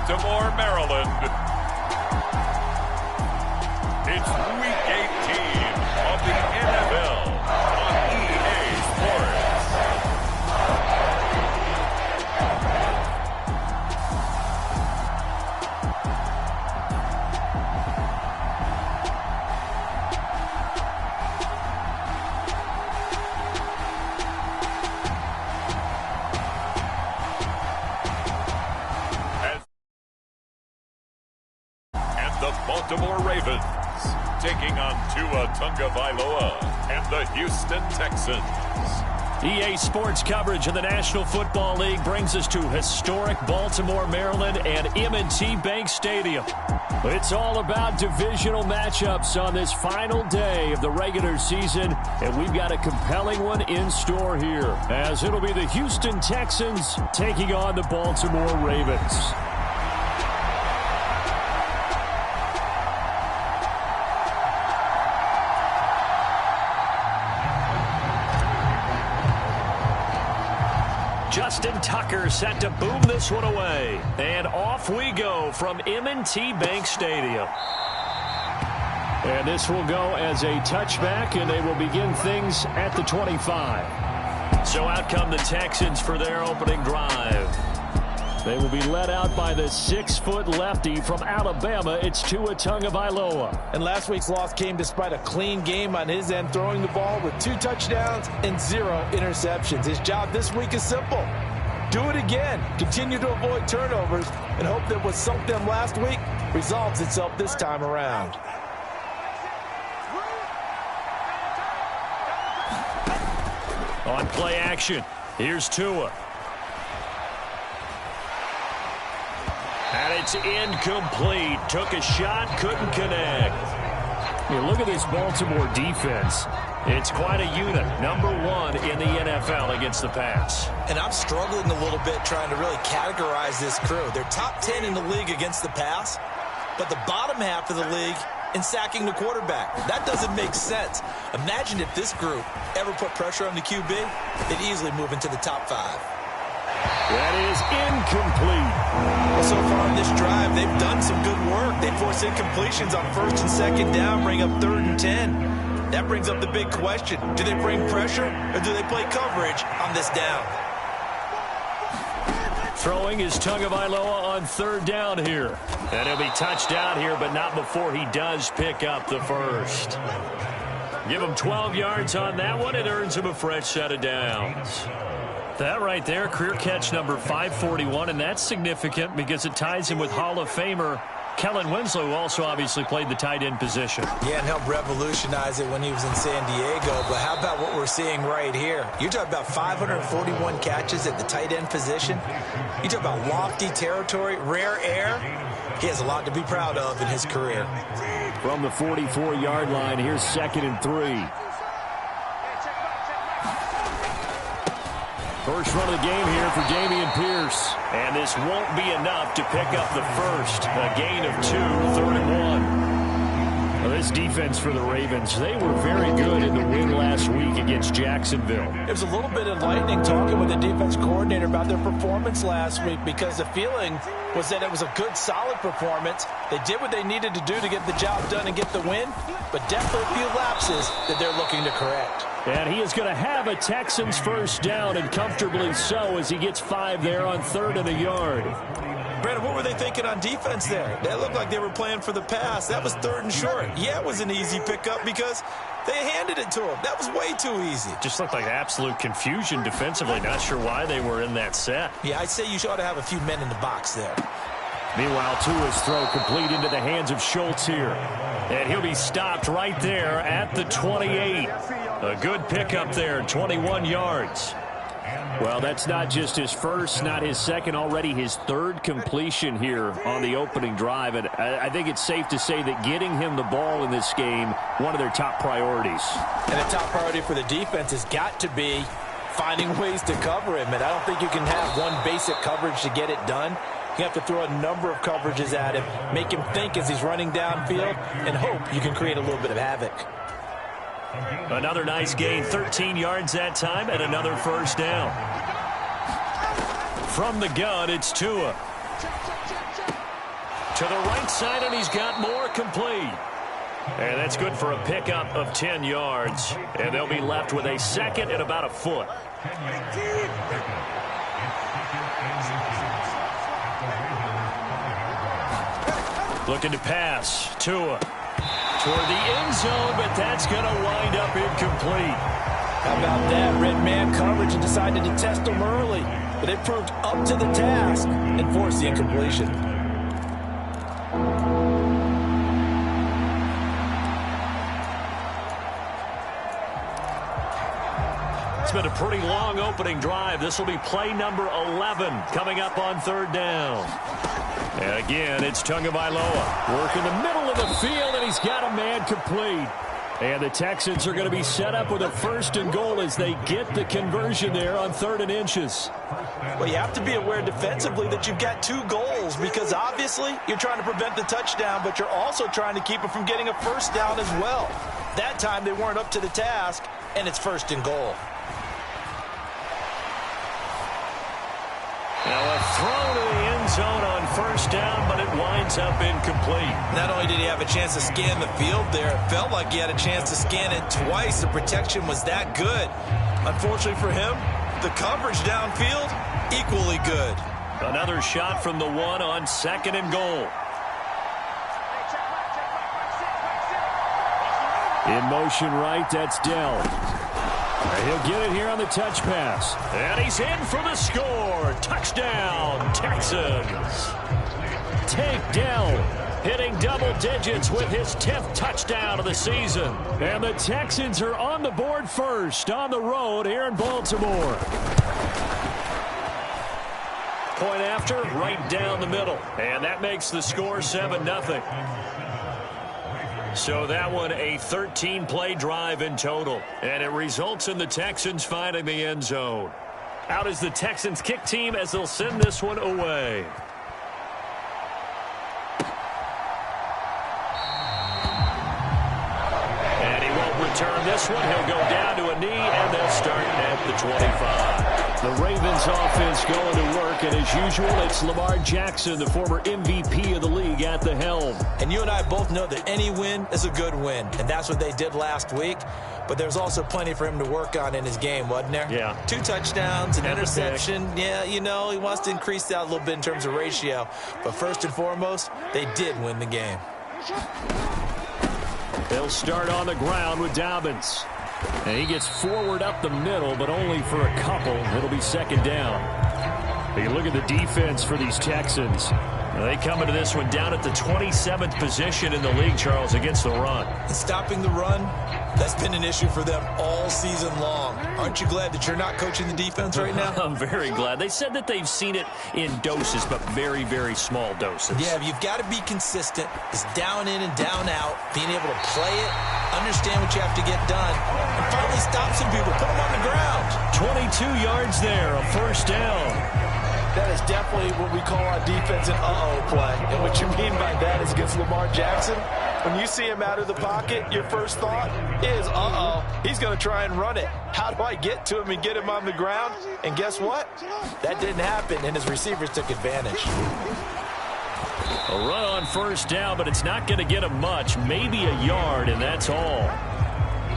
Baltimore, Maryland. It's Week 18 of the NFL on EA Sports. The Baltimore Ravens taking on Tua Tagovailoa and the Houston Texans. EA Sports coverage of the National Football League brings us to historic Baltimore, Maryland and M&T Bank Stadium. It's all about divisional matchups on this final day of the regular season, and we've got a compelling one in store here, as it'll be the Houston Texans taking on the Baltimore Ravens. Justin Tucker set to boom this one away. And off we go from M&T Bank Stadium. And this will go as a touchback, and they will begin things at the 25. So out come the Texans for their opening drive. They will be led out by the 6-foot lefty from Alabama. It's Tua Tagovailoa. And last week's loss came despite a clean game on his end, throwing the ball with 2 touchdowns and 0 interceptions. His job this week is simple. Do it again. Continue to avoid turnovers and hope that what sunk them last week resolves itself this time around. On play action, here's Tua. And it's incomplete. Took a shot, couldn't connect. Look at this Baltimore defense. It's quite a unit. Number 1 in the NFL against the pass. And I'm struggling a little bit trying to really categorize this crew. They're top 10 in the league against the pass, but the bottom half of the league in sacking the quarterback. That doesn't make sense. Imagine if this group ever put pressure on the QB, they'd easily move into the top 5. That is incomplete. Well, so far on this drive, they've done some good work. They force incompletions on 1st and 2nd down, bring up 3rd and 10. That brings up the big question. Do they bring pressure or do they play coverage on this down? Throwing is Tagovailoa on 3rd down here. And he'll be touched out here, but not before he does pick up the first. Give him 12 yards on that one. It earns him a fresh set of downs. That right there, career catch number 541, and that's significant because it ties him with Hall of Famer Kellen Winslow, who also obviously played the tight end position. Yeah, and helped revolutionize it when he was in San Diego. But how about what we're seeing right here? You're talking about 541 catches at the tight end position. You talk about lofty territory, rare air. He has a lot to be proud of in his career. From the 44-yard line, here's 2nd and 3. First run of the game here for Dameon Pierce. And this won't be enough to pick up the first. A gain of 2, 3rd and 1. Well, this defense for the Ravens, they were very good in the win last week against Jacksonville. It was a little bit enlightening talking with the defense coordinator about their performance last week, because the feeling was that it was a good, solid performance. They did what they needed to do to get the job done and get the win, but definitely a few lapses that they're looking to correct. And he is going to have a Texans first down, and comfortably so, as he gets 5 there on 3rd and a yard. Brandon, what were they thinking on defense there? That looked like they were playing for the pass. That was 3rd and short. Yeah, it was an easy pickup because they handed it to him. That was way too easy. Just looked like absolute confusion defensively. Not sure why they were in that set. Yeah, I'd say you ought to have a few men in the box there. Meanwhile, Tua's throw complete into the hands of Schultz here. And he'll be stopped right there at the 28. A good pickup there, 21 yards. Well, that's not just his first, not his second, already his 3rd completion here on the opening drive. And I think it's safe to say that getting him the ball in this game, one of their top priorities. And the top priority for the defense has got to be finding ways to cover him. And I don't think you can have one basic coverage to get it done. You have to throw a number of coverages at him, make him think as he's running downfield, and hope you can create a little bit of havoc. Another nice gain, 13 yards that time, and another first down. From the gun, it's Tua. to the right side, and he's got more complete. And that's good for a pickup of 10 yards. And they'll be left with a second and about a foot. Looking to pass. Tua toward the end zone, but that's going to wind up incomplete. How about that? Red man coverage and decided to test them early. But it proved up to the task and forced the incompletion. It's been a pretty long opening drive. This will be play number 11 coming up on third down. And again, it's Tagovailoa working the middle of the field, and he's got a man complete. And the Texans are going to be set up with a first and goal as they get the conversion there on 3rd and inches. Well, you have to be aware defensively that you've got 2 goals because obviously you're trying to prevent the touchdown, but you're also trying to keep it from getting a first down as well. That time they weren't up to the task, and it's 1st and goal. Now a throw to the end zone on 1st down, but it winds up incomplete. Not only did he have a chance to scan the field there, it felt like he had a chance to scan it twice. The protection was that good. Unfortunately for him, the coverage downfield, equally good. Another shot from the 1 on 2nd and goal. In motion right, that's Dell. And he'll get it here on the touch pass. And he's in for the score. Touchdown, Texans. Tank Dell hitting double digits with his 10th touchdown of the season. And the Texans are on the board first on the road here in Baltimore. Point after, right down the middle. And that makes the score 7-0. So that one a 13-play drive in total. And it results in the Texans finding the end zone. Out is the Texans kick team as they'll send this one away. And he won't return this one. He'll go down to a knee, and they'll start at the 25. The Ravens offense going to work, and as usual, it's Lamar Jackson, the former MVP of the league, at the helm. And you and I both know that any win is a good win, and that's what they did last week. But there's also plenty for him to work on in his game, wasn't there? Yeah. 2 touchdowns, an interception. Yeah, you know, he wants to increase that a little bit in terms of ratio. But first and foremost, they did win the game. They'll start on the ground with Dobbins. And he gets forward up the middle, but only for a couple. It'll be 2nd down. You look at the defense for these Texans. They come into this one down at the 27th position in the league, Charles, against the run. And stopping the run, that's been an issue for them all season long. Aren't you glad that you're not coaching the defense right now? I'm very glad. They said that they've seen it in doses, but very, very small doses. Yeah, you've got to be consistent. It's down in and down out, being able to play it, understand what you have to get done, and finally stop some people, put them on the ground. 22 yards there, a 1st down. That is definitely what we call our defense an uh-oh play. And what you mean by that is against Lamar Jackson, when you see him out of the pocket, your first thought is, uh-oh, he's going to try and run it. How do I get to him and get him on the ground? And guess what? That didn't happen, and his receivers took advantage. A run on 1st down, but it's not going to get him much. Maybe a yard, and that's all.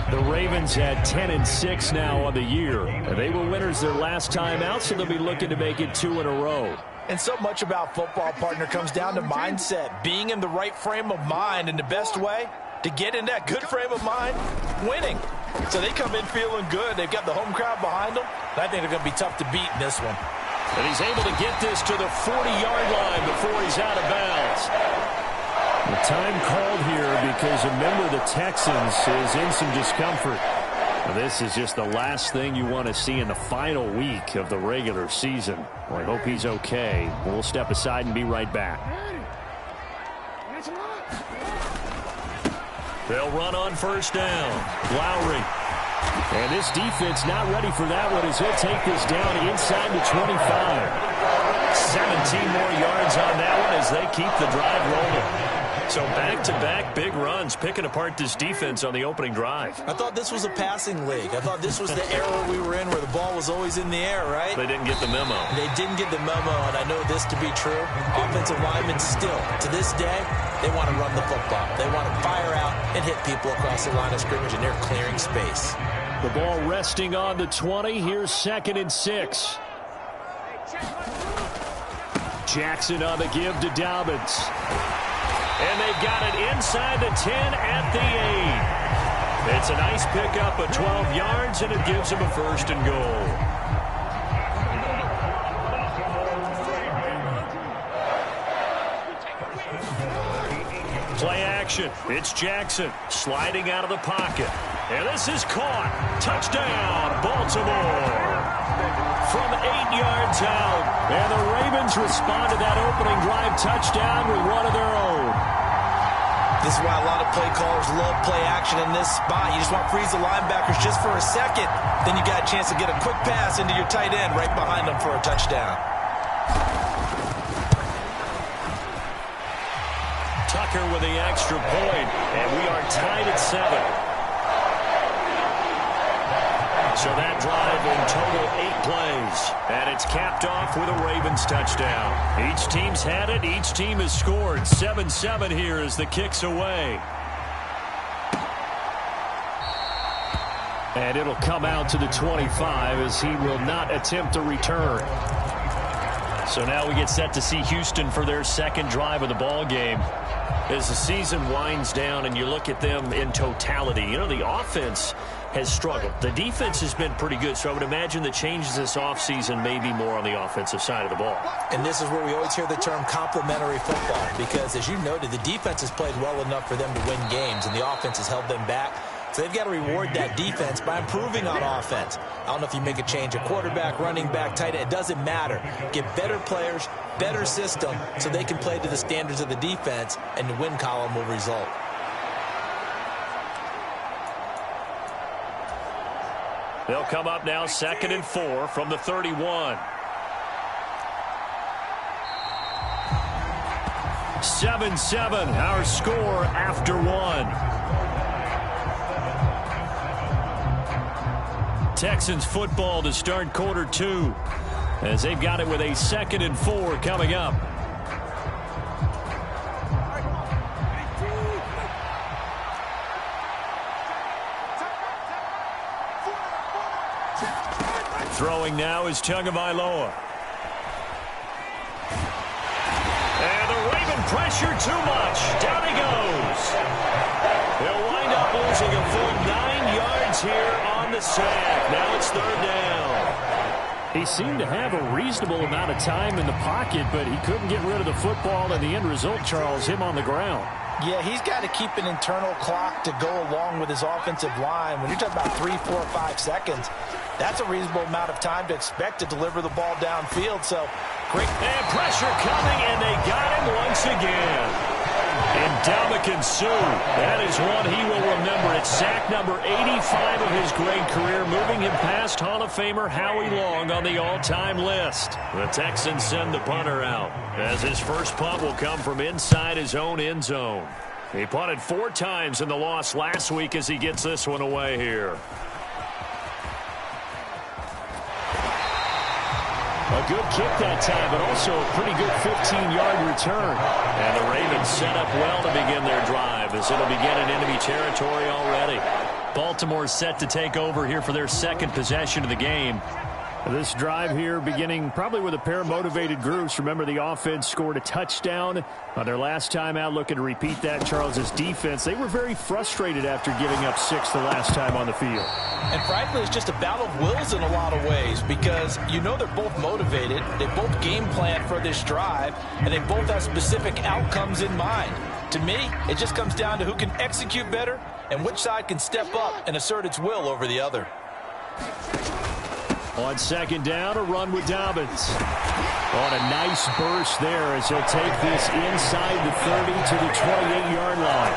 The Ravens had 10-6 now on the year. And they were winners their last time out, so they'll be looking to make it 2 in a row. And so much about football, partner, comes down to mindset. Being in the right frame of mind, and the best way to get in that good frame of mind, winning. So they come in feeling good. They've got the home crowd behind them. And I think they're going to be tough to beat in this one. And he's able to get this to the 40-yard line before he's out of bounds. The time called here because a member of the Texans is in some discomfort. This is just the last thing you want to see in the final week of the regular season. Well, I hope he's okay. We'll step aside and be right back. They'll run on 1st down. Lowry. And this defense not ready for that one as he'll take this down inside the 25. 17 more yards on that one as they keep the drive rolling. So back-to-back big runs, picking apart this defense on the opening drive. I thought this was a passing league. I thought this was the era we were in where the ball was always in the air, right? They didn't get the memo. They didn't get the memo, and I know this to be true. Offensive linemen still, to this day, they want to run the football. They want to fire out and hit people across the line of scrimmage, and they're clearing space. The ball resting on the 20. Here's 2nd and 6. Jackson on the give to Dobbins. And they've got it inside the 10 at the 8. It's a nice pickup of 12 yards, and it gives them a 1st and goal. Play action. It's Jackson sliding out of the pocket. And this is caught. Touchdown, Baltimore. From 8 yards out. And the Ravens respond to that opening drive touchdown with one of their own. This is why a lot of play callers love play action in this spot. You just want to freeze the linebackers just for a second. Then you got a chance to get a quick pass into your tight end right behind them for a touchdown. Tucker with the extra point, and we are tied at 7. So that drive in total 8 plays, and it's capped off with a Ravens touchdown. Each team's had it. Each team has scored. 7-7 here as the kick's away. And it'll come out to the 25 as he will not attempt a return. So now we get set to see Houston for their 2nd drive of the ball game. As the season winds down and you look at them in totality, you know, the offense has struggled. The defense has been pretty good, so I would imagine the changes this offseason may be more on the offensive side of the ball. And this is where we always hear the term complementary football, because as you noted, the defense has played well enough for them to win games, and the offense has held them back. So they've got to reward that defense by improving on offense. I don't know if you make a change at quarterback, running back, tight end. It doesn't matter. Get better players, better system, so they can play to the standards of the defense, and the win column will result. They'll come up now 2nd and 4 from the 31. 7-7, our score after 1. Texans football to start quarter 2 as they've got it with a 2nd and 4 coming up. Throwing now is Tagovailoa. And the Raven pressure too much. Down he goes. They'll wind up losing a full 9 yards here on the sack. Now it's 3rd down. He seemed to have a reasonable amount of time in the pocket, but he couldn't get rid of the football, and the end result, Charles, him on the ground. Yeah, he's got to keep an internal clock to go along with his offensive line. When you're talking about 3, 4, 5 seconds, that's a reasonable amount of time to expect to deliver the ball downfield. So, great. And pressure coming, and they got him once again. And Ndamukong Suh, that is one he will remember. It's sack number 85 of his great career, moving him past Hall of Famer Howie Long on the all-time list. The Texans send the punter out, as his first punt will come from inside his own end zone. He punted 4 times in the loss last week as he gets this one away here. A good kick that time, but also a pretty good 15-yard return. And the Ravens set up well to begin their drive, as it'll begin in enemy territory already. Baltimore set to take over here for their 2nd possession of the game. This drive here beginning probably with a pair of motivated groups. Remember, the offense scored a touchdown on their last time out. Looking to repeat that. Charles's defense, they were very frustrated after giving up 6 the last time on the field. And frankly, it's just a battle of wills in a lot of ways, because you know they're both motivated. They both game plan for this drive, and they both have specific outcomes in mind. To me, it just comes down to who can execute better and which side can step up and assert its will over the other. On 2nd down, a run with Dobbins. On a nice burst there as he'll take this inside the 30 to the 28-yard line.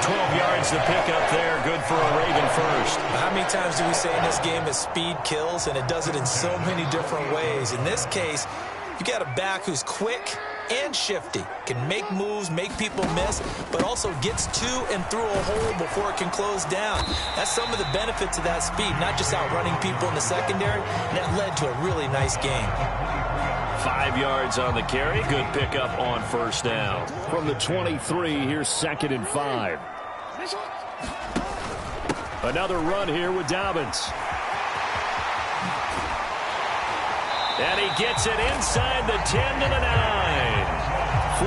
12 yards to pick up there. Good for a Raven first. How many times do we say in this game that speed kills, and it does it in so many different ways? In this case, You got a back who's quick and shifty, can make moves, make people miss, but also gets to and through a hole before it can close down. That's some of the benefits of that speed, not just outrunning people in the secondary, and that led to a really nice game. 5 yards on the carry. Good pickup on first down. From the 23, here's 2nd and 5. Another run here with Dobbins. And he gets it inside the 10 to the 9.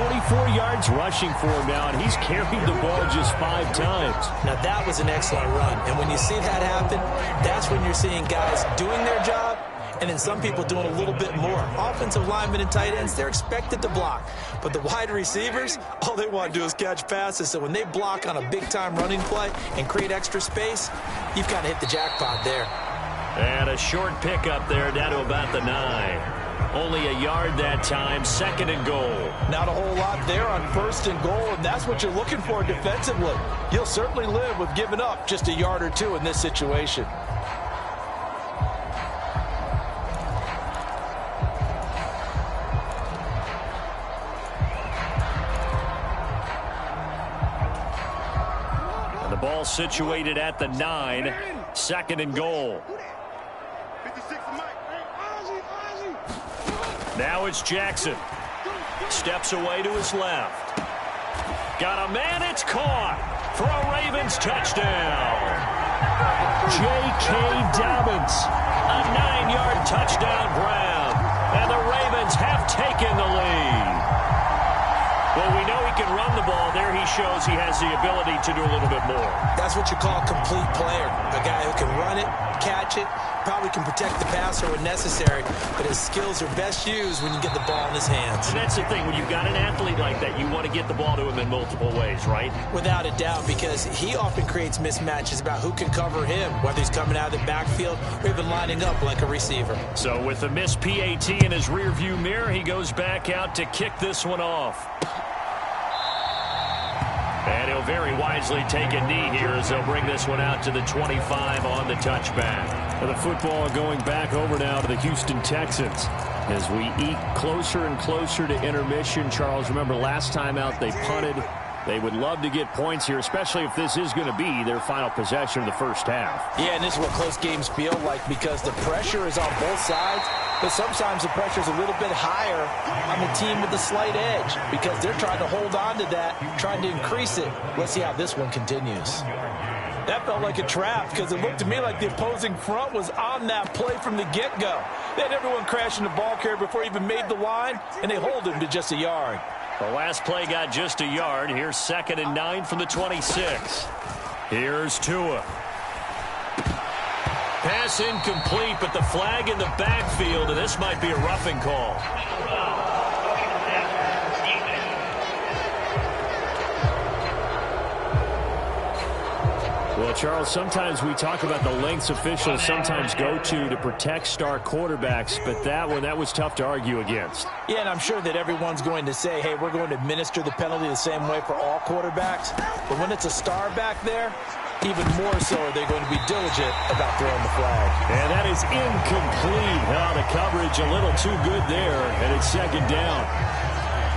44 yards rushing for him now, and he's carried the ball just 5 times. Now, that was an excellent run. And when you see that happen, that's when you're seeing guys doing their job, and then some people doing a little bit more. Offensive linemen and tight ends, they're expected to block. But the wide receivers, all they want to do is catch passes. So when they block on a big-time running play and create extra space, you've kind of hit the jackpot there. And a short pickup there down to about the 9. Only a yard that time, 2nd and goal. Not a whole lot there on 1st and goal, and that's what you're looking for defensively. You'll certainly live with giving up just a yard or two in this situation. And the ball situated at the 9, 2nd and goal. Now it's Jackson. Steps away to his left. Got a man, it's caught for a Ravens touchdown. J.K. Dobbins, a 9-yard touchdown grab. And the Ravens have taken the lead. Well, we know he can run the ball. There he shows he has the ability to do a little bit more. That's what you call a complete player. A guy who can run it, catch it, probably can protect the passer when necessary, but his skills are best used when you get the ball in his hands. And that's the thing. When you've got an athlete like that, you want to get the ball to him in multiple ways, right? Without a doubt, because he often creates mismatches about who can cover him, whether he's coming out of the backfield or even lining up like a receiver. So with a missed PAT in his rearview mirror, he goes back out to kick this one off. And he'll very wisely take a knee here as they'll bring this one out to the 25 on the touchback. And the football going back over now to the Houston Texans as we eat closer and closer to intermission. Charles, remember last time out they punted. They would love to get points here, especially if this is going to be their final possession of the first half. Yeah, and this is what close games feel like because the pressure is on both sides, but sometimes the pressure is a little bit higher on the team with the slight edge because they're trying to hold on to that, trying to increase it. Let's see how this one continues. That felt like a trap because it looked to me like the opposing front was on that play from the get-go. They had everyone crashing the ball carrier before he even made the line, and they hold him to just a yard. The last play got just a yard. Here's 2nd and 9 from the 26. Here's Tua. Pass incomplete, but the flag in the backfield, and this might be a roughing call. Well, Charles, sometimes we talk about the lengths officials sometimes go to protect star quarterbacks, but that was tough to argue against. Yeah, and I'm sure that everyone's going to say, hey, we're going to administer the penalty the same way for all quarterbacks. But when it's a star back there, even more so are they going to be diligent about throwing the flag. And that is incomplete. Oh, the coverage a little too good there, and it's 2nd down.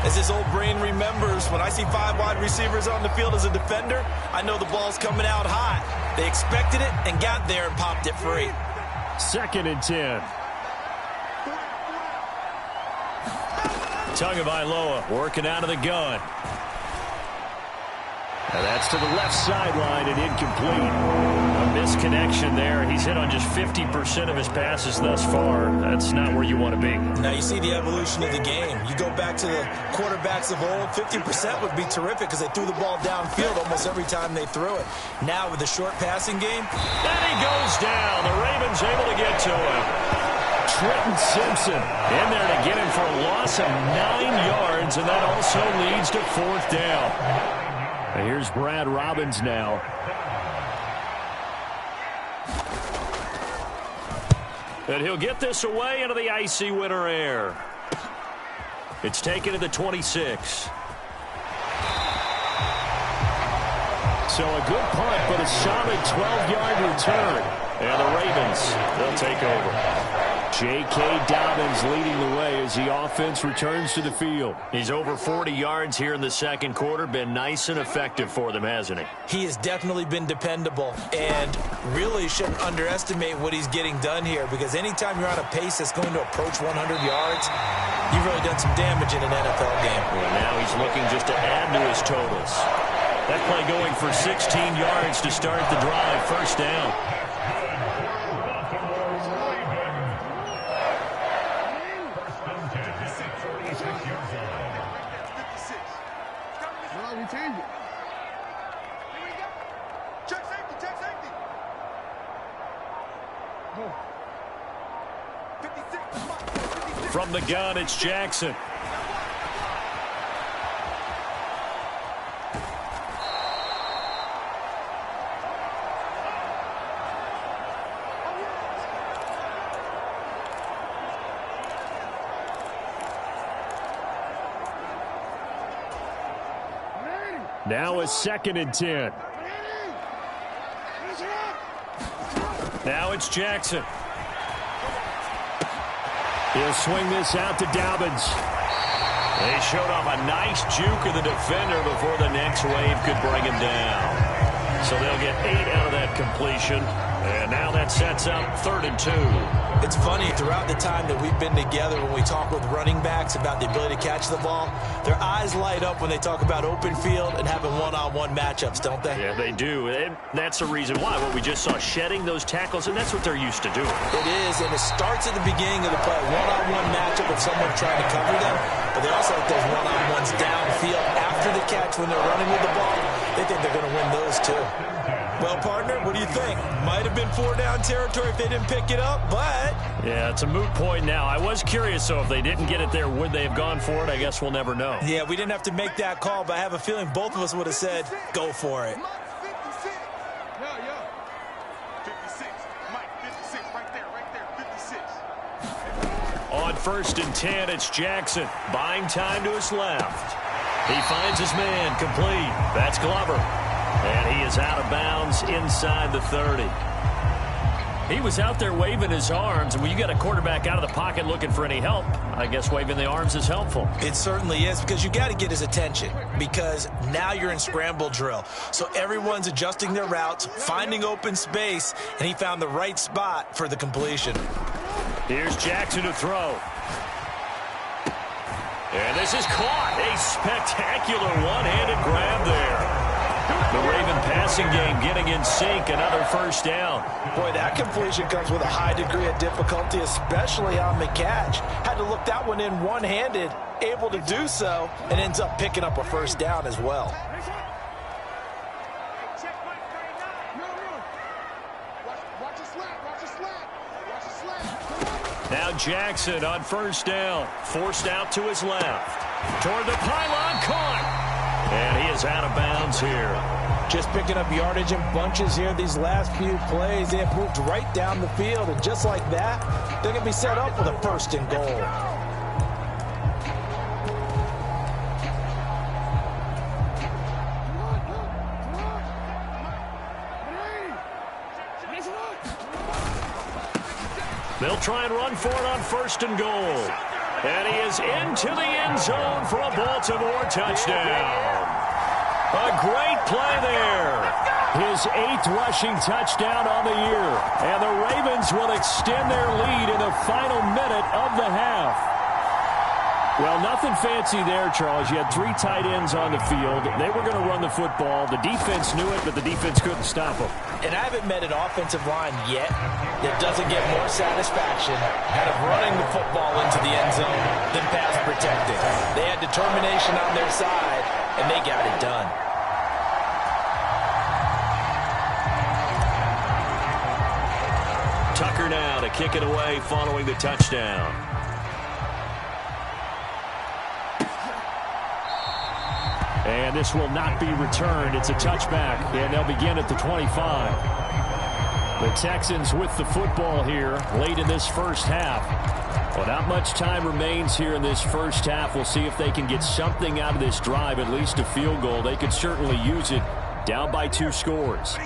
As his old brain remembers, when I see 5 wide receivers on the field as a defender, I know the ball's coming out hot. They expected it and got there and popped it free. 2nd and 10. Tagovailoa working out of the gun. Now that's to the left sideline and incomplete. A misconnection there. He's hit on just 50% of his passes thus far. That's not where you want to be. Now you see the evolution of the game. You go back to the quarterbacks of old, 50% would be terrific because they threw the ball downfield almost every time they threw it. Now with the short passing game. And he goes down. The Ravens able to get to him. Trenton Simpson in there to get him for a loss of 9 yards, and that also leads to 4th down. And here's Brad Robbins now. And he'll get this away into the icy winter air. It's taken to the 26. So a good punt, but a solid 12-yard return. And the Ravens, they'll take over. J.K. Dobbins leading the way as the offense returns to the field. He's over 40 yards here in the second quarter. Been nice and effective for them, hasn't he? He has definitely been dependable, and really shouldn't underestimate what he's getting done here, because anytime you're on a pace that's going to approach 100 yards, you've really done some damage in an NFL game. Well, now he's looking just to add to his totals. That play going for 16 yards to start the drive. First down. From the gun, it's Jackson. Now a 2nd and 10. Now it's Jackson. He'll swing this out to Dobbins. They showed off a nice juke of the defender before the next wave could bring him down. So they'll get 8 out of that completion. And now that sets up 3rd and 2. It's funny, throughout the time that we've been together, when we talk with running backs about the ability to catch the ball, their eyes light up when they talk about open field and having one-on-one matchups, don't they? Yeah, they do. And that's the reason why. Well, we just saw shedding those tackles, and that's what they're used to doing. It is, and it starts at the beginning of the play. One-on-one matchup with someone trying to cover them, but they also like those one-on-ones downfield after the catch when they're running with the ball. They think they're going to win those, too. Well, partner, what do you think? Might have been 4-down territory if they didn't pick it up, but... Yeah, it's a moot point now. I was curious, so if they didn't get it there, would they have gone for it? I guess we'll never know. Yeah, we didn't have to make that call, but I have a feeling both of us would have said, go for it. 56, Mike, 56, right there, 56. On 1st and 10, it's Jackson. Buying time to his left. He finds his man, complete. That's Glover. And he is out of bounds inside the 30. He was out there waving his arms, and when you got a quarterback out of the pocket looking for any help, I guess waving the arms is helpful. It certainly is, because you got to get his attention, because now you're in scramble drill. So everyone's adjusting their routes, finding open space, and he found the right spot for the completion. Here's Jackson to throw. And this is caught. A spectacular one-handed grab there. The Raven passing game getting in sync, another first down. Boy, that completion comes with a high degree of difficulty, especially on the catch. Had to look that one in one-handed, able to do so, and ends up picking up a first down as well. Now Jackson on first down, forced out to his left. Toward the pylon, caught. And he is out of bounds here. Just picking up yardage in bunches here these last few plays. They have moved right down the field, and just like that, they're going to be set up with a 1st and goal. They'll try and run for it on 1st and goal. And he is into the end zone for a Baltimore touchdown. A great play there. His 8th rushing touchdown on the year. And the Ravens will extend their lead in the final minute of the half. Well, nothing fancy there, Charles. You had 3 tight ends on the field. They were going to run the football. The defense knew it, but the defense couldn't stop them. And I haven't met an offensive line yet that doesn't get more satisfaction out of running the football into the end zone than pass protecting. They had determination on their side, and they got it done. Tucker now to kick it away following the touchdown. And this will not be returned. It's a touchback, and they'll begin at the 25. The Texans with the football here late in this first half. Well, not much time remains here in this first half. We'll see if they can get something out of this drive, at least a field goal. They could certainly use it down by 2 scores.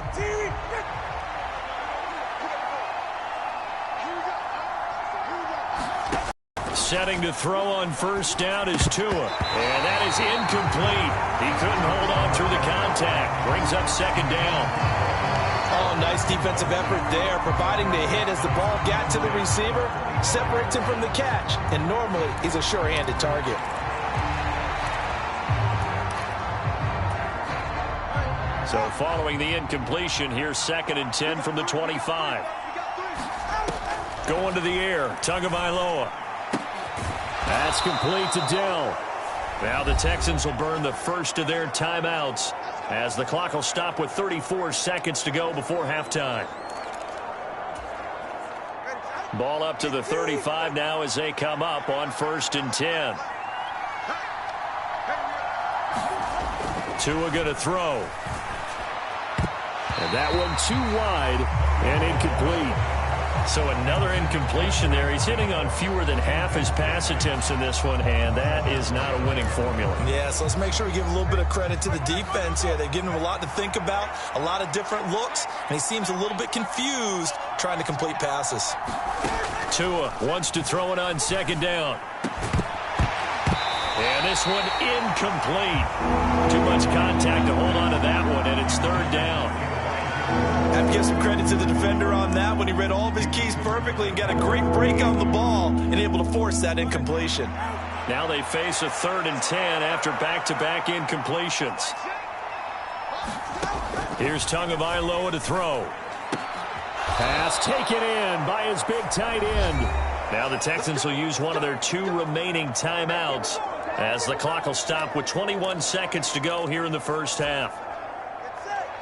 setting to throw on first down is Tua. And that is incomplete. He couldn't hold on through the contact. Brings up second down. Oh, nice defensive effort there, providing the hit as the ball got to the receiver, separates him from the catch, and normally he's a sure-handed target. So following the incompletion, here's 2nd and 10 from the 25. Going to the air, Tagovailoa. That's complete to Dell. Now the Texans will burn the first of their timeouts as the clock will stop with 34 seconds to go before halftime. Ball up to the 35 now as they come up on 1st and 10. Tua going to throw. And that one too wide and incomplete. So another incompletion there. He's hitting on fewer than half his pass attempts in this one, and that is not a winning formula. Yeah, so let's make sure we give a little bit of credit to the defense here. They've given him a lot to think about, a lot of different looks, and he seems a little bit confused trying to complete passes. Tua wants to throw it on 2nd down. And this one incomplete. Too much contact to hold on to that one, and it's 3rd down. I have to give some credit to the defender on that when he read all of his keys perfectly and got a great break on the ball and able to force that incompletion. Now they face a 3rd and 10 after back-to-back incompletions. Here's Tagovailoa to throw. Pass taken in by his big tight end. Now the Texans will use one of their 2 remaining timeouts as the clock will stop with 21 seconds to go here in the first half.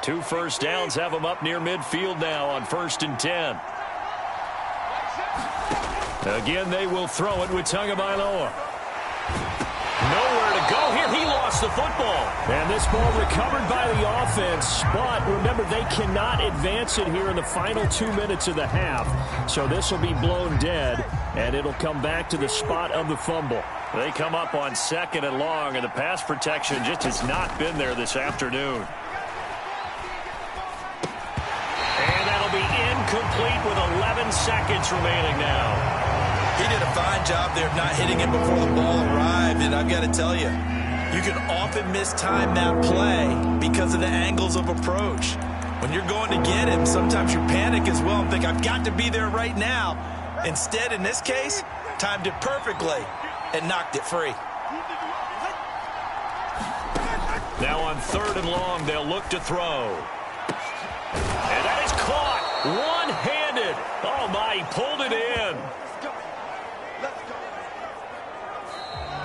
2 first downs have them up near midfield now on 1st and 10. Again, they will throw it with Tagovailoa. Nowhere to go here. He lost the football. And this ball recovered by the offense. But remember, they cannot advance it here in the final 2 minutes of the half. So this will be blown dead, and it'll come back to the spot of the fumble. They come up on 2nd and long, and the pass protection just has not been there this afternoon. Incomplete with 11 seconds remaining now. He did a fine job there of not hitting it before the ball arrived, and I've got to tell you, you can often mistime that play because of the angles of approach. When you're going to get him, sometimes you panic as well and think, I've got to be there right now. Instead, in this case, timed it perfectly and knocked it free. Now on 3rd and long, they'll look to throw. And that is caught. One-handed. Oh, my, he pulled it in.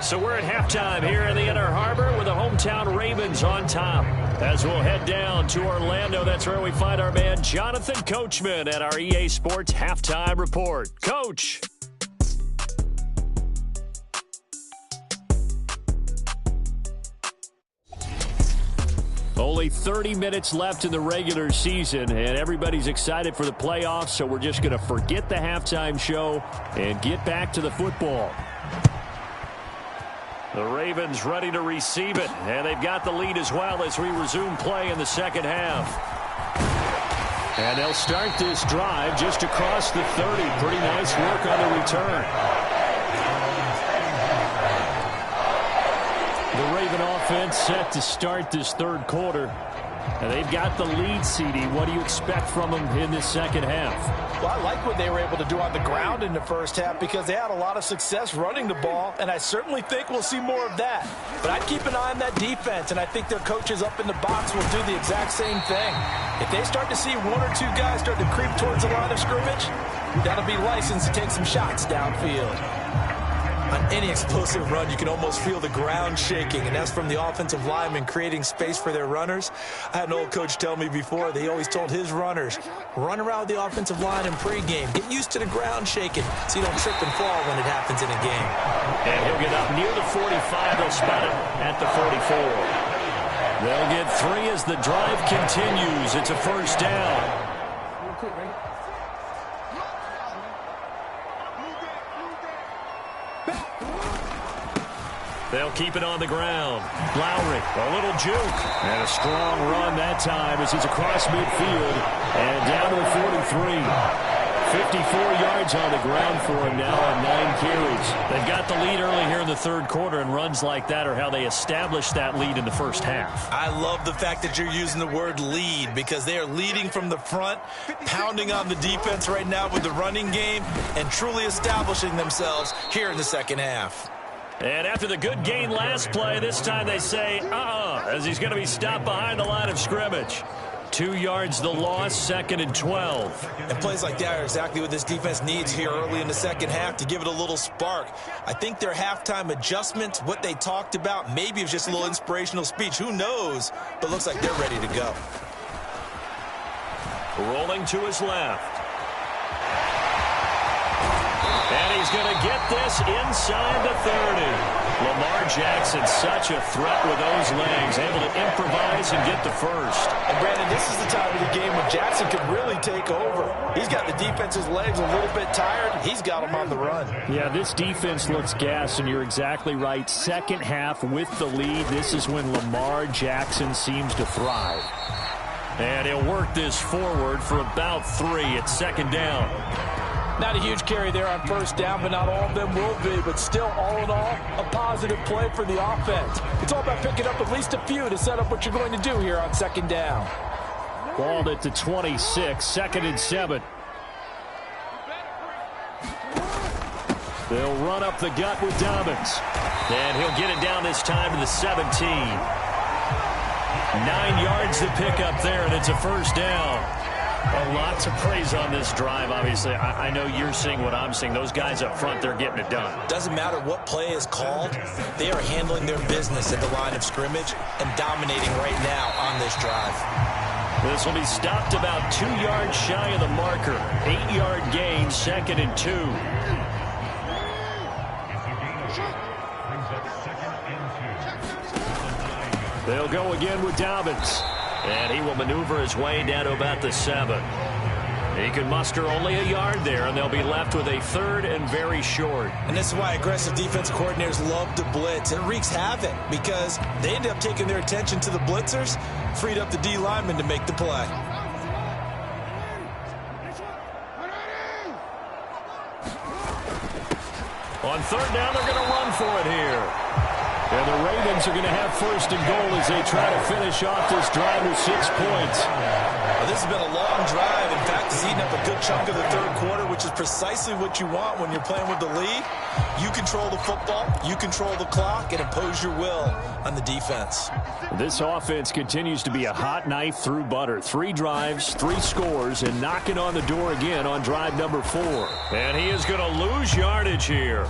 So we're at halftime here in the Inner Harbor with the hometown Ravens on top. As we'll head down to Orlando, that's where we find our man Jonathan Coachman at our EA Sports Halftime Report. Coach. Only 30 minutes left in the regular season, and everybody's excited for the playoffs, so we're just going to forget the halftime show and get back to the football. The Ravens ready to receive it, and they've got the lead as well as we resume play in the second half. And they'll start this drive just across the 30. Pretty nice work on the return. The Raven offense set to start this 3rd quarter. And they've got the lead, CD. What do you expect from them in this second half? Well, I like what they were able to do on the ground in the first half because they had a lot of success running the ball, and I certainly think we'll see more of that. But I'd keep an eye on that defense, and I think their coaches up in the box will do the exact same thing. If they start to see 1 or 2 guys start to creep towards the line of scrimmage, that'll be licensed to take some shots downfield. On any explosive run, you can almost feel the ground shaking, and that's from the offensive linemen creating space for their runners. I had an old coach tell me before, they always told his runners, run around the offensive line in pregame. Get used to the ground shaking so you don't trip and fall when it happens in a game. And he'll get up near the 45. They'll spot it at the 44. They'll get 3 as the drive continues. It's a first down. They'll keep it on the ground. Lowry, a little juke. And a strong run that time as he's across midfield and down to the 43. 54 yards on the ground for him now on 9 carries. They've got the lead early here in the third quarter, and runs like that are how they established that lead in the first half. I love the fact that you're using the word lead, because they are leading from the front, pounding on the defense right now with the running game, and truly establishing themselves here in the second half. And after the good gain last play, this time they say, as he's going to be stopped behind the line of scrimmage. 2 yards the loss, 2nd and 12. And plays like that are exactly what this defense needs here early in the second half to give it a little spark. I think their halftime adjustment, what they talked about, maybe it was just a little inspirational speech. Who knows? But looks like they're ready to go. Rolling to his left. And he's going to get this inside the 30. Lamar Jackson, such a threat with those legs, able to improvise and get the first. And Brandon, this is the time of the game when Jackson could really take over. He's got the defense's legs a little bit tired. He's got them on the run. Yeah, this defense looks gassed, and you're exactly right. Second half with the lead, this is when Lamar Jackson seems to thrive. And he'll work this forward for about 3 at 2nd down. Not a huge carry there on first down, but not all of them will be. But still, all in all, a positive play for the offense. It's all about picking up at least a few to set up what you're going to do here on 2nd down. Balled at the 26, 2nd and 7. They'll run up the gut with Dobbins. And he'll get it down this time to the 17. 9 yards to pick up there, and it's a first down. Oh, lots of praise on this drive, obviously. I know you're seeing what I'm seeing. Those guys up front, they're getting it done. Doesn't matter what play is called. They are handling their business at the line of scrimmage and dominating right now on this drive. This will be stopped about 2 yards shy of the marker. 8-yard gain, 2nd and 2. They'll go again with Dobbins. And he will maneuver his way down to about the 7. He can muster only a yard there, and they'll be left with a 3rd and very short. And this is why aggressive defensive coordinators love to blitz. It wreaks havoc because they end up taking their attention to the blitzers, freed up the D lineman to make the play. On 3rd down, they're going to run for it here. And the Ravens are going to have 1st and goal as they try to finish off this drive with 6 points. Well, this has been a long drive. In fact, it's eaten up a good chunk of the third quarter, which is precisely what you want when you're playing with the lead. You control the football, you control the clock, and impose your will on the defense. This offense continues to be a hot knife through butter. 3 drives, 3 scores, and knocking on the door again on drive number 4. And he is going to lose yardage here.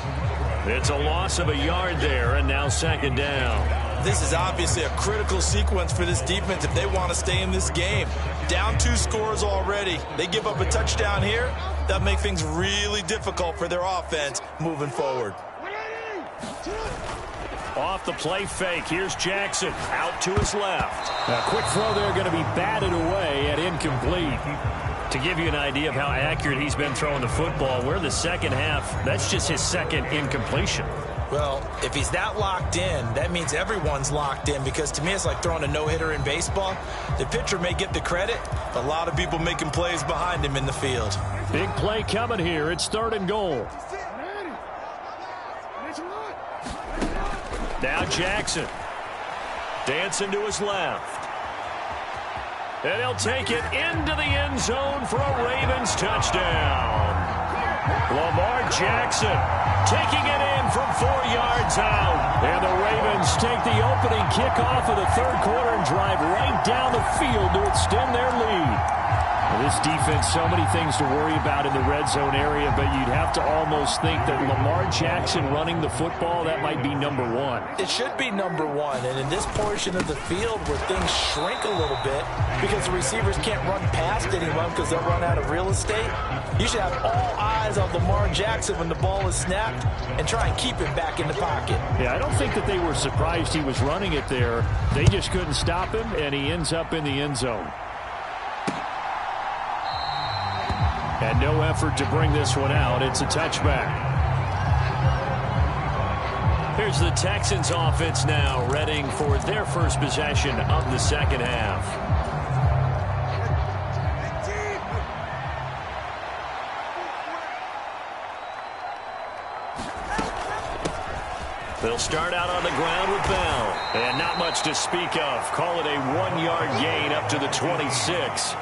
It's a loss of a yard there, and now 2nd down. This is obviously a critical sequence for this defense if they want to stay in this game. Down 2 scores already. They give up a touchdown here. That'll make things really difficult for their offense moving forward. Off the play fake, here's Jackson out to his left. A quick throw there going to be batted away and incomplete. To give you an idea of how accurate he's been throwing the football, we're in the second half. That's just his 2nd incompletion. Well, if he's that locked in, that means everyone's locked in, because to me it's like throwing a no-hitter in baseball. The pitcher may get the credit, a lot of people making plays behind him in the field. Big play coming here. It's 3rd and goal. Now Jackson dancing to his left. And he'll take it into the end zone for a Ravens touchdown. Lamar Jackson taking it in from 4 yards out. And the Ravens take the opening kickoff of the third quarter and drive right down the field to extend their lead. This defense, so many things to worry about in the red zone area, but you'd have to almost think that Lamar Jackson running the football, that might be number 1. It should be number 1, and in this portion of the field where things shrink a little bit because the receivers can't run past anyone because they'll run out of real estate, you should have all eyes on Lamar Jackson when the ball is snapped and try and keep it back in the pocket. Yeah, I don't think that they were surprised he was running it there. They just couldn't stop him, and he ends up in the end zone. And no effort to bring this one out. It's a touchback. Here's the Texans offense now, readying for their first possession of the second half. They'll start out on the ground with Bell. And not much to speak of. Call it a 1-yard gain up to the 26.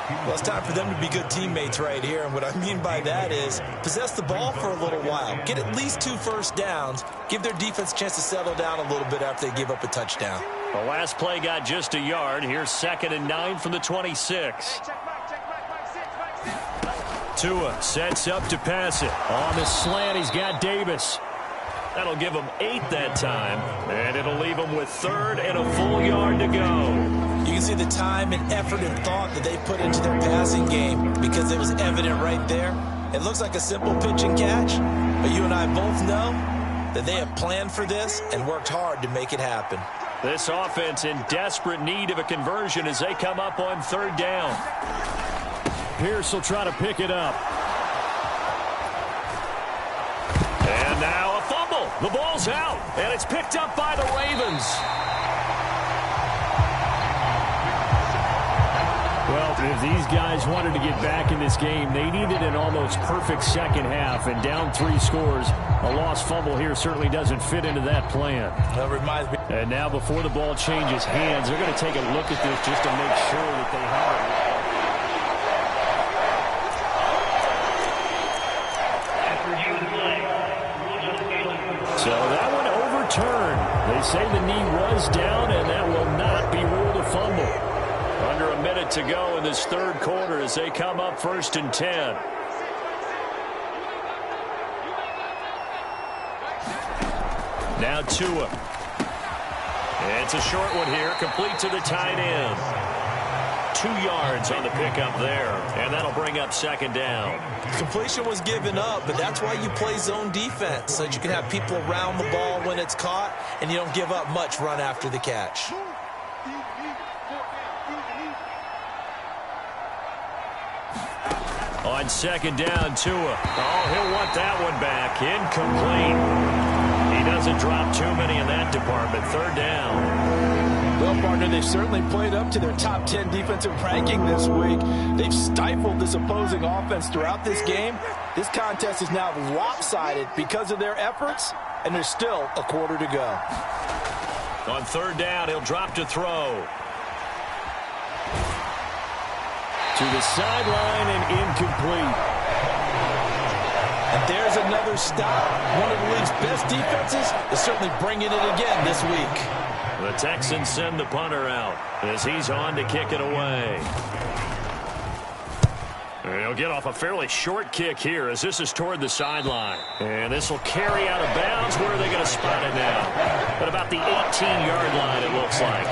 Well, it's time for them to be good teammates right here. And what I mean by that is possess the ball for a little while. Get at least 2 first downs. Give their defense a chance to settle down a little bit after they give up a touchdown. The last play got just a yard. Here's 2nd and 9 from the 26. Tua sets up to pass it. On the slant, he's got Davis. That'll give him 8 that time. And it'll leave him with 3rd and a full yard to go. You can see the time and effort and thought that they put into their passing game because it was evident right there. It looks like a simple pitch and catch, but you and I both know that they have planned for this and worked hard to make it happen. This offense in desperate need of a conversion as they come up on 3rd down. Pierce will try to pick it up. And now a fumble. The ball's out, and it's picked up by the Ravens. Well, if these guys wanted to get back in this game, they needed an almost perfect second half, and down 3 scores. A lost fumble here certainly doesn't fit into that plan. That reminds me. And now before the ball changes hands, they're going to take a look at this just to make sure that they have it. So that one overturned. They say the knee was down, and that will not be ruled a fumble. Under a minute to go in this 3rd quarter as they come up 1st and 10. Now Tua. It's a short one here, complete to the tight end. 2 yards on the pickup there, and that'll bring up 2nd down. Completion was given up, but that's why you play zone defense, so that you can have people around the ball when it's caught, and you don't give up much run after the catch. On 2nd down, Tua. Oh, he'll want that one back. Incomplete. He doesn't drop too many in that department. 3rd down. Well, partner, they've certainly played up to their top 10 defensive ranking this week. They've stifled this opposing offense throughout this game. This contest is now lopsided because of their efforts, and there's still a quarter to go. On 3rd down, he'll drop to throw. To the sideline and incomplete. And there's another stop. One of the league's best defenses is certainly bringing it again this week. The Texans send the punter out as he's on to kick it away. He'll get off a fairly short kick here as this is toward the sideline. And this will carry out of bounds. Where are they going to spot it now? At about the 18-yard line, it looks like.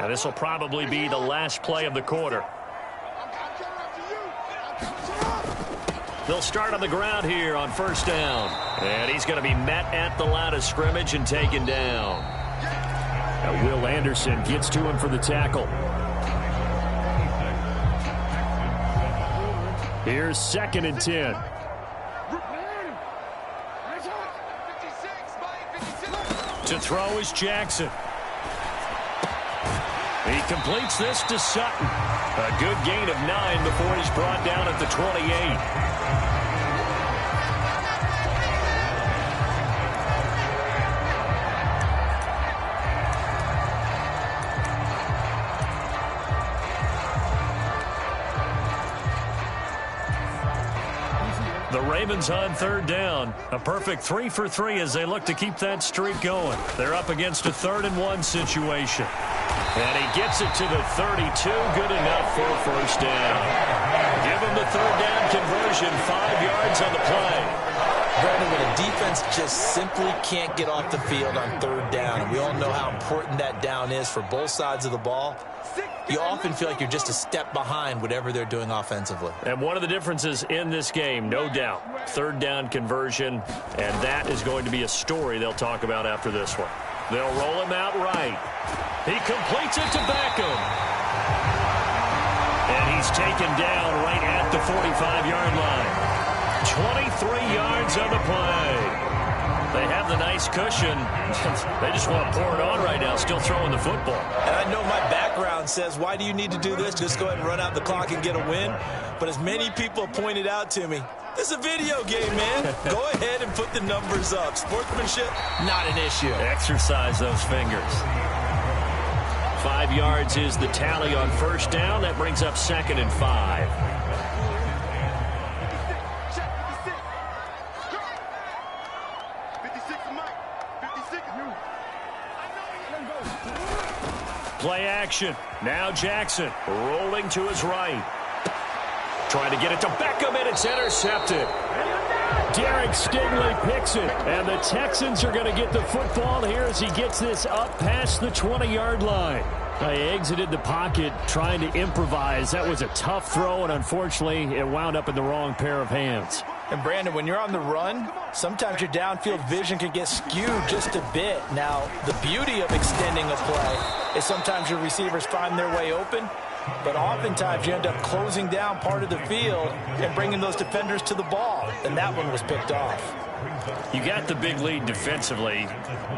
And this will probably be the last play of the quarter. They'll start on the ground here on 1st down. And he's going to be met at the line of scrimmage and taken down. Now Will Anderson gets to him for the tackle. Here's 2nd and 10. To throw is Jackson. He completes this to Sutton. A good gain of 9 before he's brought down at the 28. The Ravens on 3rd down. A perfect 3 for 3 as they look to keep that streak going. They're up against a 3rd and 1 situation. And he gets it to the 32. Good enough for a 1st down. Give him the 3rd down conversion. 5 yards on the play. Brandon, when a defense just simply can't get off the field on 3rd down, and we all know how important that down is for both sides of the ball, you often feel like you're just a step behind whatever they're doing offensively. And one of the differences in this game, no doubt, 3rd down conversion, and that is going to be a story they'll talk about after this one. They'll roll him out right. He completes it to Beckham. And he's taken down right at the 45-yard line. 23 yards on the play. They have the nice cushion. They just want to pour it on right now, still throwing the football. And I know my background says, why do you need to do this? Just go ahead and run out the clock and get a win. But as many people pointed out to me, this is a video game, man. Go ahead and put the numbers up. Sportsmanship, not an issue. Exercise those fingers. 5 yards is the tally on first down. That brings up 2nd and 5. Play action. Now Jackson rolling to his right. Trying to get it to Beckham, and it's intercepted. Derek Stingley picks it, and the Texans are going to get the football here as he gets this up past the 20-yard line. They exited the pocket trying to improvise. That was a tough throw, and unfortunately, it wound up in the wrong pair of hands. And, Brandon, when you're on the run, sometimes your downfield vision can get skewed just a bit. Now, the beauty of extending a play is sometimes your receivers find their way open, but oftentimes you end up closing down part of the field and bringing those defenders to the ball, and that one was picked off. You got the big lead defensively,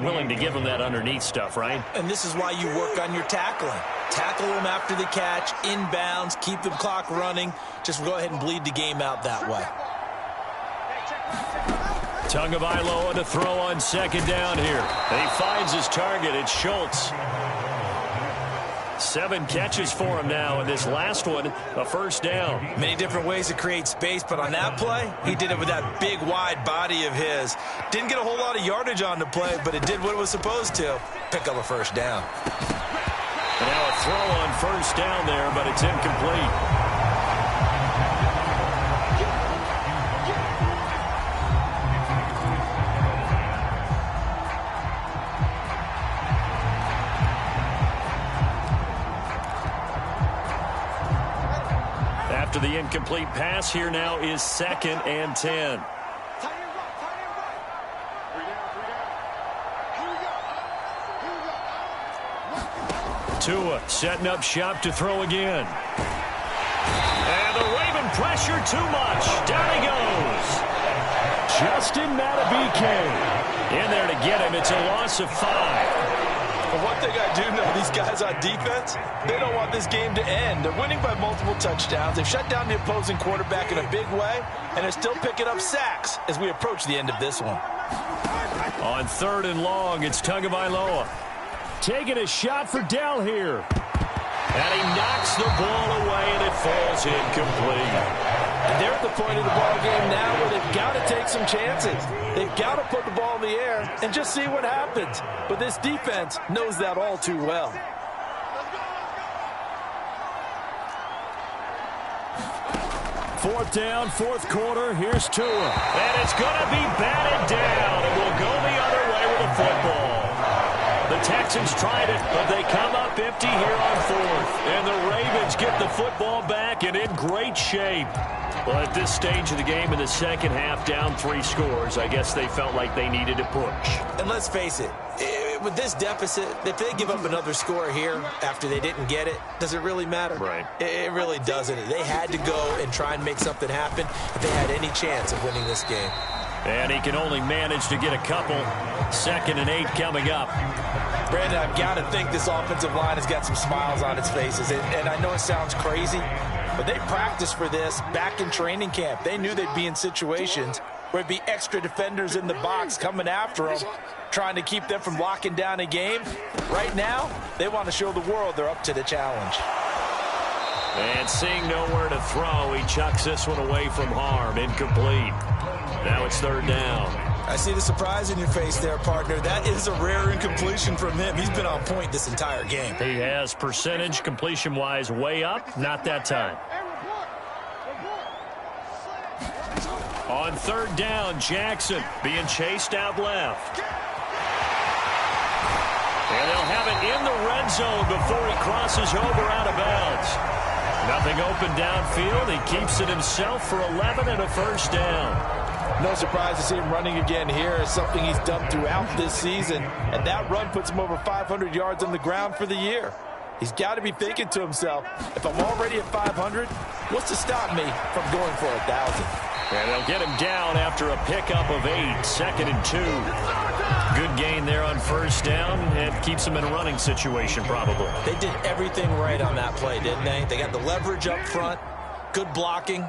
willing to give them that underneath stuff, right? And this is why you work on your tackling. Tackle them after the catch, inbounds, keep the clock running. Just go ahead and bleed the game out that way. Tagovailoa to throw on 2nd down here. He finds his target. It's Schultz. 7 catches for him now, and this last one, a first down. Many different ways to create space, but on that play, he did it with that big, wide body of his. Didn't get a whole lot of yardage on the play, but it did what it was supposed to. Pick up a first down. Now a throw on first down there, but it's incomplete. After the incomplete pass, here now is 2nd and 10. Tua setting up shop to throw again. And the Raven pressure too much. Down he goes. Justin Madubuike in there to get him. It's a loss of 5. But one thing I do know, these guys on defense, they don't want this game to end. They're winning by multiple touchdowns. They've shut down the opposing quarterback in a big way, and they're still picking up sacks as we approach the end of this one. On 3rd and long, it's Tagovailoa. Taking a shot for Dell here. And he knocks the ball away, and it falls incomplete. And they're at the point of the ball game now where they've got to take some chances. They've got to put the ball in the air and just see what happens. But this defense knows that all too well. Fourth down, 4th quarter. Here's Tua. And it's going to be batted down. It will go the other way with the football. The Texans tried it, but they come up empty here on 4th. And the Ravens get the football back and in great shape. Well, at this stage of the game in the second half, down 3 scores, I guess they felt like they needed to push. And let's face it, with this deficit, if they give up another score here after they didn't get it, does it really matter? Right. It really doesn't. They had to go and try and make something happen if they had any chance of winning this game. And he can only manage to get a couple. 2nd and 8 coming up. Brandon, I've got to think this offensive line has got some smiles on its faces. And I know it sounds crazy, but they practiced for this back in training camp. They knew they'd be in situations where it'd be extra defenders in the box coming after them, trying to keep them from locking down a game. Right now, they want to show the world they're up to the challenge. And seeing nowhere to throw, he chucks this one away from harm. Incomplete. Now it's 3rd down. I see the surprise in your face there, partner. That is a rare incompletion from him. He's been on point this entire game. He has percentage completion-wise way up. Not that time. On 3rd down, Jackson being chased out left. And they'll have it in the red zone before he crosses over out of bounds. Nothing open downfield. He keeps it himself for 11 and a first down. No surprise to see him running again here. It's something he's done throughout this season, and that run puts him over 500 yards on the ground for the year. He's got to be thinking to himself, if I'm already at 500, what's to stop me from going for 1,000? And they'll get him down after a pickup of 8, 2nd and 2. Good gain there on first down, and keeps him in a running situation probably. They did everything right on that play, didn't they? They got the leverage up front, good blocking,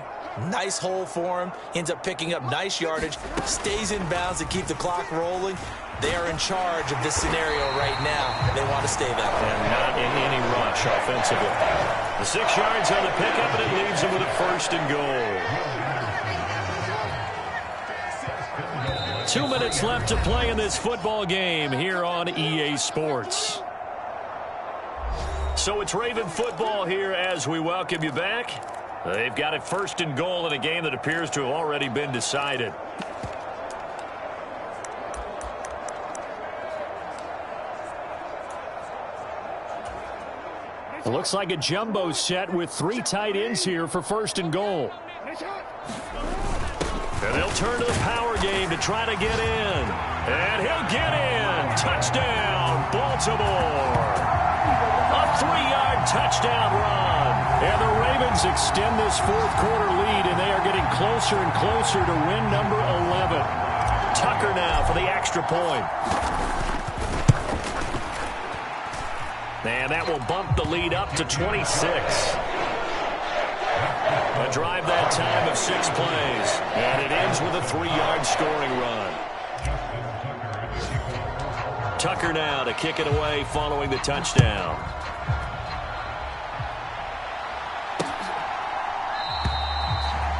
nice hole for him. He ends up picking up nice yardage, stays in bounds to keep the clock rolling. They are in charge of this scenario right now. They want to stay that way. And not in any rush offensively. The 6 yards on the pickup, and it leaves him with a 1st and goal. 2 minutes left to play in this football game here on EA Sports. So it's Raven football here as we welcome you back. They've got it 1st and goal in a game that appears to have already been decided. It looks like a jumbo set with 3 tight ends here for 1st and goal. And they'll turn to the power game to try to get in. And he'll get in. Touchdown, Baltimore. A 3-yard touchdown run. And the Ravens extend this 4th quarter lead, and they are getting closer and closer to win number 11. Tucker now for the extra point. And that will bump the lead up to 26. A drive that time of 6 plays. And it ends with a 3-yard scoring run. Tucker now to kick it away following the touchdown.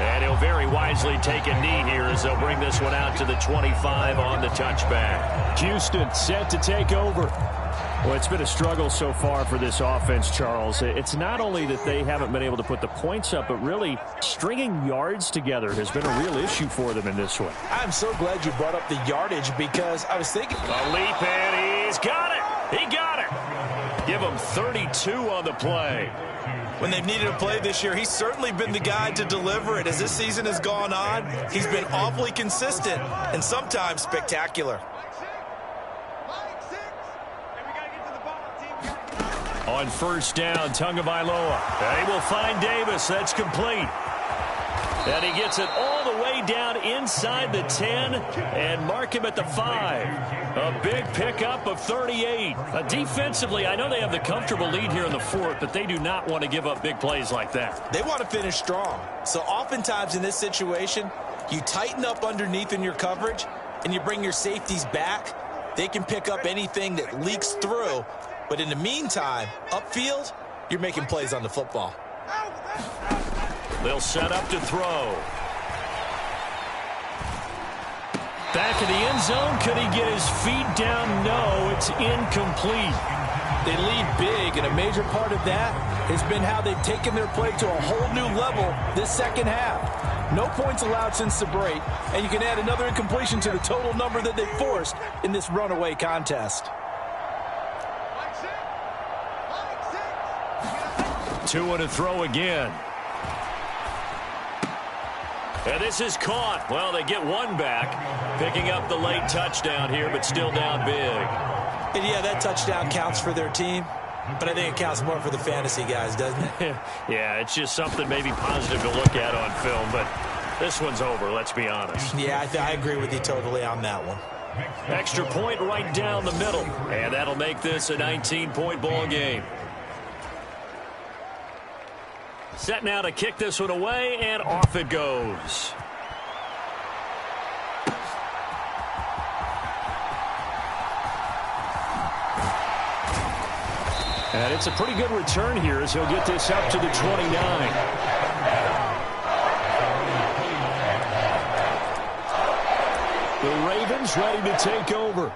And he'll very wisely take a knee here as they'll bring this one out to the 25 on the touchback. Houston set to take over. Well, it's been a struggle so far for this offense, Charles. It's not only that they haven't been able to put the points up, but really stringing yards together has been a real issue for them in this one. I'm so glad you brought up the yardage because I was thinking. A leap, and he's got it. He got it. Give him 32 on the play. When they've needed a play this year, he's certainly been the guy to deliver it. As this season has gone on, he's been awfully consistent and sometimes spectacular. On first down, Tagovailoa. He will find Davis. That's complete. And he gets it all the way down inside the 10 and mark him at the 5. A big pickup of 38. Defensively, I know they have the comfortable lead here in the 4th, but they do not want to give up big plays like that. They want to finish strong. So oftentimes in this situation, you tighten up underneath in your coverage and you bring your safeties back. They can pick up anything that leaks through. But in the meantime, upfield, you're making plays on the football. They'll set up to throw. Back in the end zone. Could he get his feet down? No, it's incomplete. They lead big, and a major part of that has been how they've taken their play to a whole new level this second half. No points allowed since the break, and you can add another incompletion to the total number that they forced in this runaway contest. 2 to throw again. And this is caught. Well, they get one back, picking up the late touchdown here, but still down big. And yeah, that touchdown counts for their team, but I think it counts more for the fantasy guys, doesn't it? Yeah, it's just something maybe positive to look at on film, but this one's over, let's be honest. Yeah, I agree with you totally on that one. Extra point right down the middle, and that'll make this a 19-point ball game. Set now to kick this one away, and off it goes. And it's a pretty good return here as he'll get this up to the 29. The Ravens ready to take over.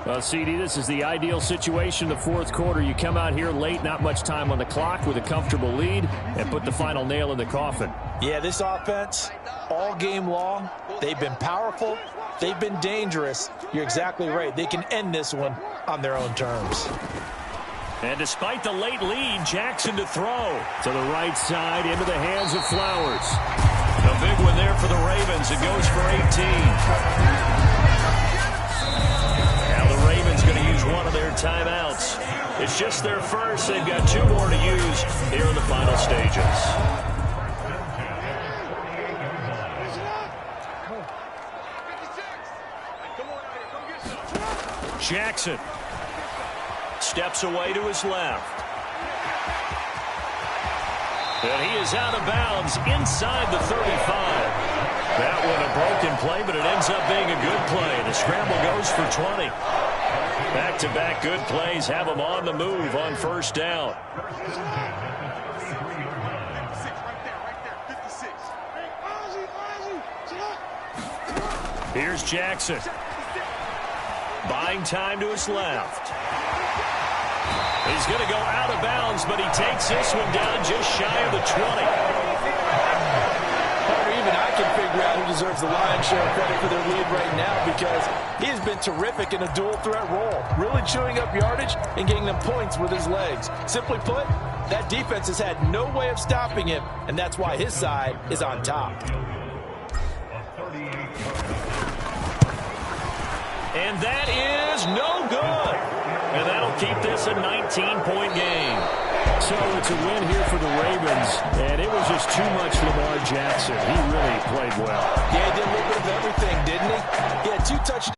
Well, CD, this is the ideal situation in the 4th quarter. You come out here late, not much time on the clock with a comfortable lead, and put the final nail in the coffin. Yeah, this offense, all game long, they've been powerful, they've been dangerous. You're exactly right. They can end this one on their own terms. And despite the late lead, Jackson to throw. To the right side, into the hands of Flowers. A big one there for the Ravens. It goes for 18. Now the Ravens going to use one of their timeouts. It's just their first. They've got 2 more to use here in the final stages. Jackson steps away to his left. And he is out of bounds inside the 35. That one a broken play, but it ends up being a good play. The scramble goes for 20. Back-to-back good plays have him on the move on first down. Here's Jackson. Buying time to his left. He's going to go out of bounds, but he takes this one down just shy of the 20. Or even I can figure out who deserves the lion's share of credit for their lead right now, because he has been terrific in a dual threat role, really chewing up yardage and getting them points with his legs. Simply put, that defense has had no way of stopping him, and that's why his side is on top. And that is no good. And that'll keep this a 19-point game. So it's a win here for the Ravens, and it was just too much for Lamar Jackson. He really played well. Yeah, he did a little bit of everything, didn't he? He had 2 touchdowns.